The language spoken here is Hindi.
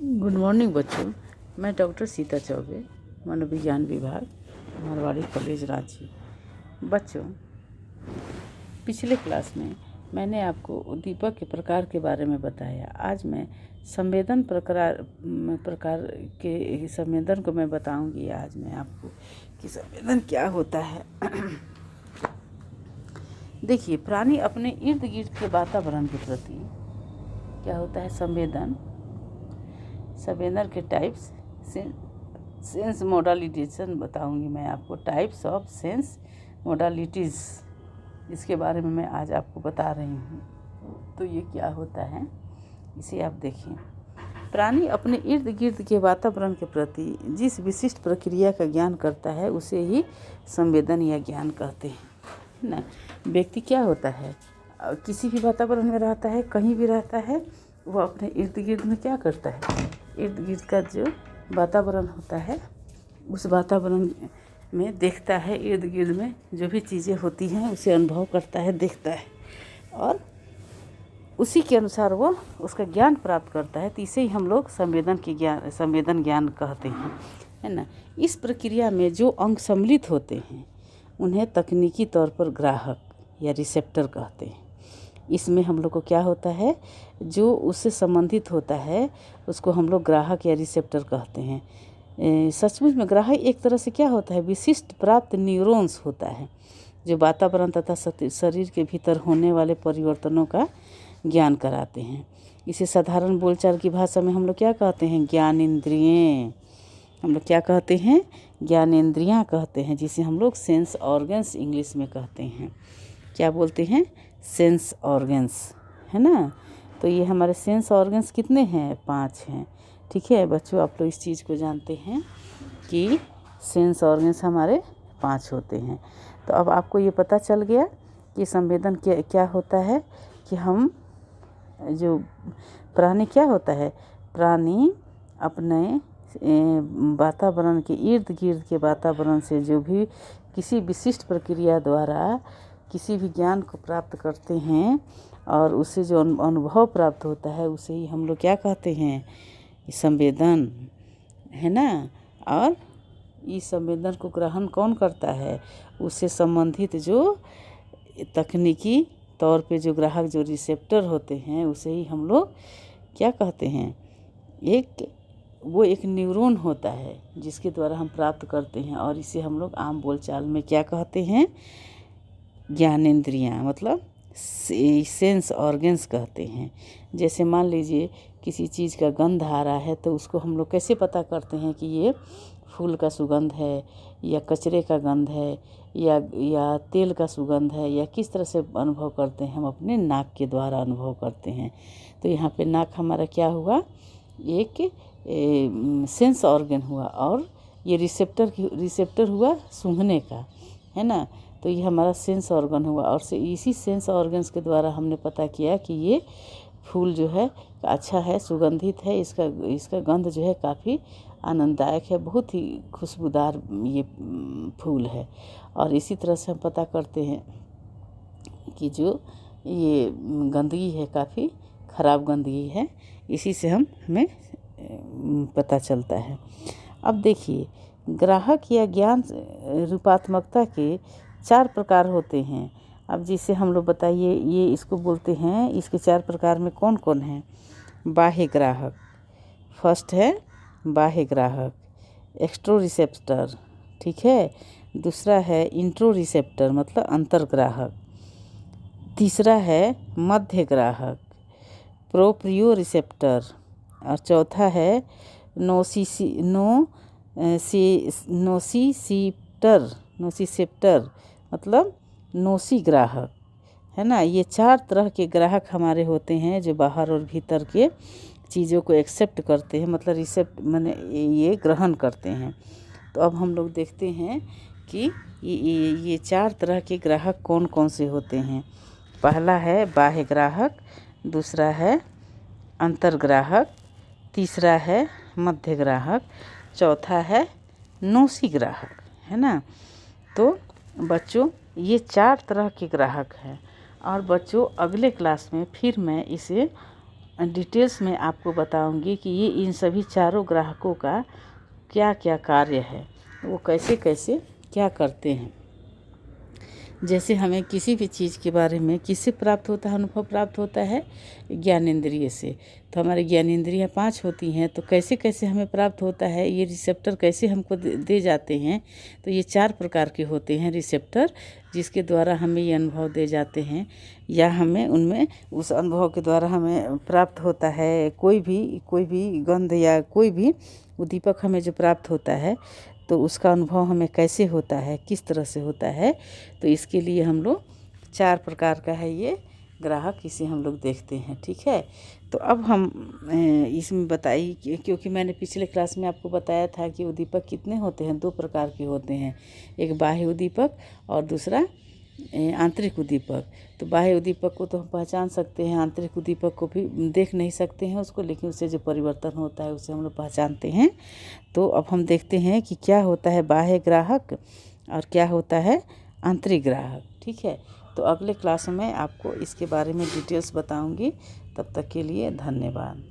गुड मॉर्निंग बच्चों। मैं डॉक्टर सीता चौबे, मनोविज्ञान विभाग, मारवाड़ी कॉलेज रांची। बच्चों, पिछले क्लास में मैंने आपको उद्दीपक के प्रकार के बारे में बताया। आज मैं संवेदन प्रकार के संवेदन को मैं बताऊंगी। आज मैं आपको कि संवेदन क्या होता है। देखिए, प्राणी अपने इर्द गिर्द के वातावरण के प्रति क्या होता है संवेदन के टाइप्स, सेंस मोडालिटीज़ बताऊंगी मैं आपको। टाइप्स ऑफ सेंस मोडालिटीज़, इसके बारे में मैं आज आपको बता रही हूँ। तो ये क्या होता है, इसे आप देखिए। प्राणी अपने इर्द गिर्द के वातावरण के प्रति जिस विशिष्ट प्रक्रिया का ज्ञान करता है उसे ही संवेदन या ज्ञान कहते हैं ना। व्यक्ति क्या होता है, किसी भी वातावरण में रहता है, कहीं भी रहता है, वो अपने इर्द गिर्द में क्या करता है, इर्द गिर्द का जो वातावरण होता है उस वातावरण में देखता है। इर्द गिर्द में जो भी चीज़ें होती हैं उसे अनुभव करता है, देखता है, और उसी के अनुसार वो उसका ज्ञान प्राप्त करता है। तो इसे ही हम लोग संवेदन ज्ञान कहते हैं, है ना। इस प्रक्रिया में जो अंग सम्मिलित होते हैं उन्हें तकनीकी तौर पर ग्राहक या रिसेप्टर कहते हैं। इसमें हम लोग को क्या होता है, जो उससे संबंधित होता है उसको हम लोग ग्राहक या रिसेप्टर कहते हैं। सचमुच में ग्राहक एक तरह से क्या होता है, विशिष्ट प्राप्त न्यूरॉन्स होता है जो वातावरण तथा शरीर के भीतर होने वाले परिवर्तनों का ज्ञान कराते हैं। इसे साधारण बोलचाल की भाषा में हम लोग क्या कहते हैं, ज्ञानेंद्रियें। हम लोग क्या कहते हैं, ज्ञानेंद्रियाँ कहते हैं, जिसे हम लोग सेंस ऑर्गन्स इंग्लिश में कहते हैं। क्या बोलते हैं, सेंस ऑर्गन्स, है ना। तो ये हमारे सेंस ऑर्गन्स कितने हैं, 5 हैं। ठीक है बच्चों, आप लोग इस चीज़ को जानते हैं कि सेंस ऑर्गन्स हमारे 5 होते हैं। तो अब आपको ये पता चल गया कि संवेदन क्या होता है, कि हम जो प्राणी क्या होता है, प्राणी अपने वातावरण के इर्द गिर्द के वातावरण से जो भी किसी विशिष्ट प्रक्रिया द्वारा किसी भी ज्ञान को प्राप्त करते हैं और उससे जो अनुभव प्राप्त होता है उसे ही हम लोग क्या कहते हैं, संवेदन, है ना। और इस संवेदन को ग्रहण कौन करता है, उससे संबंधित जो तकनीकी तौर पे जो ग्राहक जो रिसेप्टर होते हैं उसे ही हम लोग क्या कहते हैं, एक न्यूरॉन होता है जिसके द्वारा हम प्राप्त करते हैं, और इसे हम लोग आम बोलचाल में क्या कहते हैं, ज्ञानेंद्रियाँ, मतलब सेंस ऑर्गन्स कहते हैं। जैसे मान लीजिए किसी चीज़ का गंध आ रहा है तो उसको हम लोग कैसे पता करते हैं कि ये फूल का सुगंध है या कचरे का गंध है या तेल का सुगंध है, या किस तरह से अनुभव करते हैं, हम अपने नाक के द्वारा अनुभव करते हैं। तो यहाँ पे नाक हमारा क्या हुआ, एक सेंस ऑर्गन हुआ, और ये रिसेप्टर हुआ सूंघने का, है ना। तो ये हमारा सेंस ऑर्गन हुआ, और इसी सेंस ऑर्गन्स के द्वारा हमने पता किया कि ये फूल जो है अच्छा है, सुगंधित है, इसका गंध जो है काफ़ी आनंददायक है, बहुत ही खुशबूदार ये फूल है। और इसी तरह से हम पता करते हैं कि जो ये गंदगी है काफ़ी ख़राब गंदगी है, इसी से हमें पता चलता है। अब देखिए, ग्राहक या ज्ञान रूपात्मकता के 4 प्रकार होते हैं। अब जिसे हम लोग बताइए, ये इसको बोलते हैं, इसके 4 प्रकार में कौन कौन है। बाह्य ग्राहक, फर्स्ट है बाह्य ग्राहक, एक्सट्रो रिसेप्टर, ठीक है। दूसरा है इंट्रो रिसेप्टर, मतलब अंतर्ग्राहक। तीसरा है मध्य ग्राहक, प्रोप्रियो रिसेप्टर, और चौथा है नोसिसेप्टर, मतलब नोसी ग्राहक, है ना। ये 4 तरह के ग्राहक हमारे होते हैं जो बाहर और भीतर के चीज़ों को एक्सेप्ट करते हैं, मतलब रिसेप्ट माने ये ग्रहण करते हैं। तो अब हम लोग देखते हैं कि ये 4 तरह के ग्राहक कौन कौन से होते हैं। पहला है बाह्य ग्राहक, दूसरा है अंतर्ग्राहक, तीसरा है मध्य ग्राहक, चौथा है नोसी ग्राहक, है ना। तो बच्चों, ये 4 तरह के ग्राहक हैं, और बच्चों अगले क्लास में फिर मैं इसे डिटेल्स में आपको बताऊंगी कि ये इन सभी चारों ग्राहकों का क्या क्या कार्य है, वो कैसे कैसे क्या करते हैं। जैसे हमें किसी भी चीज़ के बारे में किससे प्राप्त होता है, अनुभव प्राप्त होता है ज्ञानेंद्रिय से। तो हमारी ज्ञानेंद्रियाँ 5 होती हैं, तो कैसे कैसे हमें प्राप्त होता है, ये रिसेप्टर कैसे हमको दे जाते हैं। तो ये 4 प्रकार के होते हैं रिसेप्टर, जिसके द्वारा हमें ये अनुभव दे जाते हैं, या हमें उनमें उस अनुभव के द्वारा हमें प्राप्त होता है कोई भी गंध या कोई भी उद्दीपक हमें जो प्राप्त होता है, तो उसका अनुभव हमें कैसे होता है, किस तरह से होता है। तो इसके लिए हम लोग 4 प्रकार का है ये ग्राहक, इसे हम लोग देखते हैं। ठीक है, तो अब हम इसमें बताइए, क्योंकि मैंने पिछले क्लास में आपको बताया था कि उद्दीपक कितने होते हैं, 2 प्रकार के होते हैं, एक बाह्य उद्दीपक और दूसरा आंतरिक उद्दीपक। तो बाह्य उद्दीपक को तो हम पहचान सकते हैं, आंतरिक उद्दीपक को भी देख नहीं सकते हैं उसको, लेकिन उससे जो परिवर्तन होता है उसे हम लोग पहचानते हैं। तो अब हम देखते हैं कि क्या होता है बाह्य ग्राहक और क्या होता है आंतरिक ग्राहक। ठीक है, तो अगले क्लास में आपको इसके बारे में डिटेल्स बताऊंगी। तब तक के लिए धन्यवाद।